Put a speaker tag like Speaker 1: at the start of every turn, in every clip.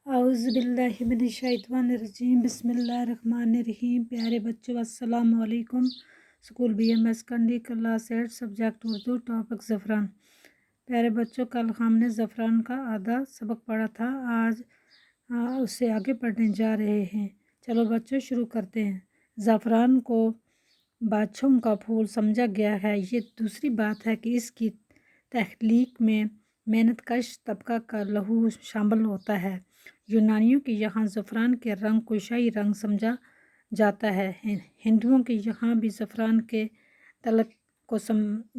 Speaker 1: औज़ुबिल्लाहिमिनश्शैतानिर्रजीम बिस्मिल्लाहिर्रहमानिर्रहीम। प्यारे बच्चों, अस्सलाम वालेकुम। स्कूल BMS कंडी क्लास 8 सब्जेक्ट उर्दू, टॉपिक ज़फ़रान। प्यारे बच्चों, कल हमने ज़फ़रान का आधा सबक पढ़ा था। आज उससे आगे पढ़ने जा रहे हैं। चलो बच्चों शुरू करते हैं। ज़फ़रान को बादशाहों का फूल समझा गया है। ये दूसरी बात है कि इसकी तख्लीक में मेहनतकश तबका का लहू शामिल होता है। यूनानियों के यहाँ ज़फ़रान के रंग को शाही रंग समझा जाता है। हिंदुओं के यहाँ भी ज़फ़रान के तलक को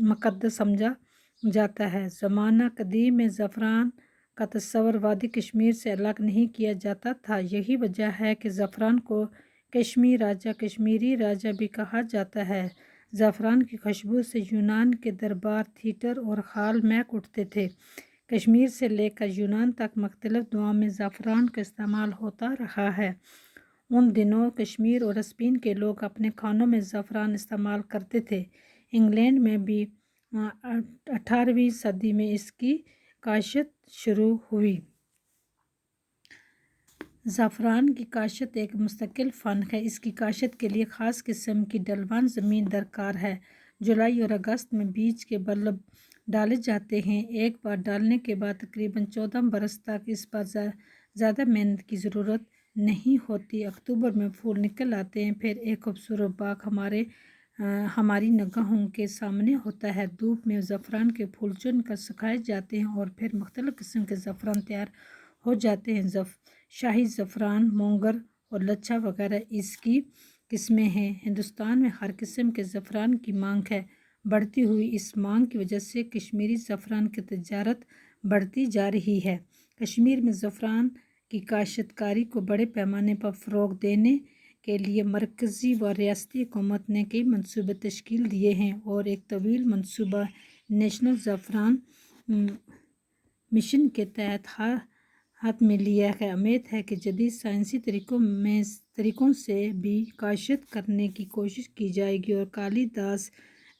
Speaker 1: मुक़द्दस समझा जाता है। ज़माना कदीम में ज़फ़रान का तस्वर वादी कश्मीर से अलग नहीं किया जाता था। यही वजह है कि ज़फ़रान को कश्मीरी राजा भी कहा जाता है। ज़फ़रान की खुशबू से यूनान के दरबार, थिएटर और हाल महक उठते थे। कश्मीर से लेकर यूनान तक मुख्तलिफ दुआओं में ज़फ़रान का इस्तेमाल होता रहा है। उन दिनों कश्मीर और स्पेन के लोग अपने खानों में ज़फ़रान इस्तेमाल करते थे। इंग्लैंड में भी 18वीं सदी में इसकी काश्त शुरू हुई। ज़फ़रान की काश्त एक मुस्तकिल फ़न है। इसकी काश्त के लिए ख़ास किस्म की ढलवान ज़मीन दरकार है। जुलाई और अगस्त में बीज के बल्ब डाले जाते हैं। एक बार डालने के बाद तकरीबन 14 बरस तक इस पर ज़्यादा मेहनत की ज़रूरत नहीं होती। अक्टूबर में फूल निकल आते हैं। फिर एक खूबसूरत बाग हमारी निगाहों के सामने होता है। धूप में ज़फ़रान के फूल चुन कर सुखाए जाते हैं और फिर मुख्तलिफ़ किस्म के ज़फ़रान तैयार हो जाते हैं। शाही ज़फ़रान, मोंगर और लच्छा वगैरह इसकी किस्में हैं। हिंदुस्तान में हर किस्म के ज़फ़रान की मांग है। बढ़ती हुई इस मांग की वजह से कश्मीरी ज़फ़रान की तजारत बढ़ती जा रही है। कश्मीर में ज़फ़रान की काश्तकारी को बड़े पैमाने पर फ़रोग़ देने के लिए मरकज़ी व रियासती हुकूमत ने कई मनसूबे तश्कील दिए हैं और एक तवील मनसूबा नेशनल ज़फ़रान मिशन के तहत हाथ में लिया है। उम्मीद है कि जदीद साइंसी तरीक़ों से भी काश्त करने की कोशिश की जाएगी। और कालिदास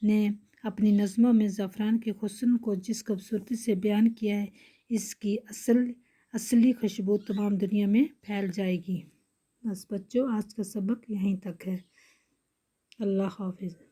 Speaker 1: ने अपनी नज़्मों में ज़फ़रान के हुस्न को जिस खूबसूरती से बयान किया है, इसकी असली खुशबू तमाम दुनिया में फैल जाएगी। बस बच्चों, आज का सबक यहीं तक है। अल्लाह हाफ़िज़।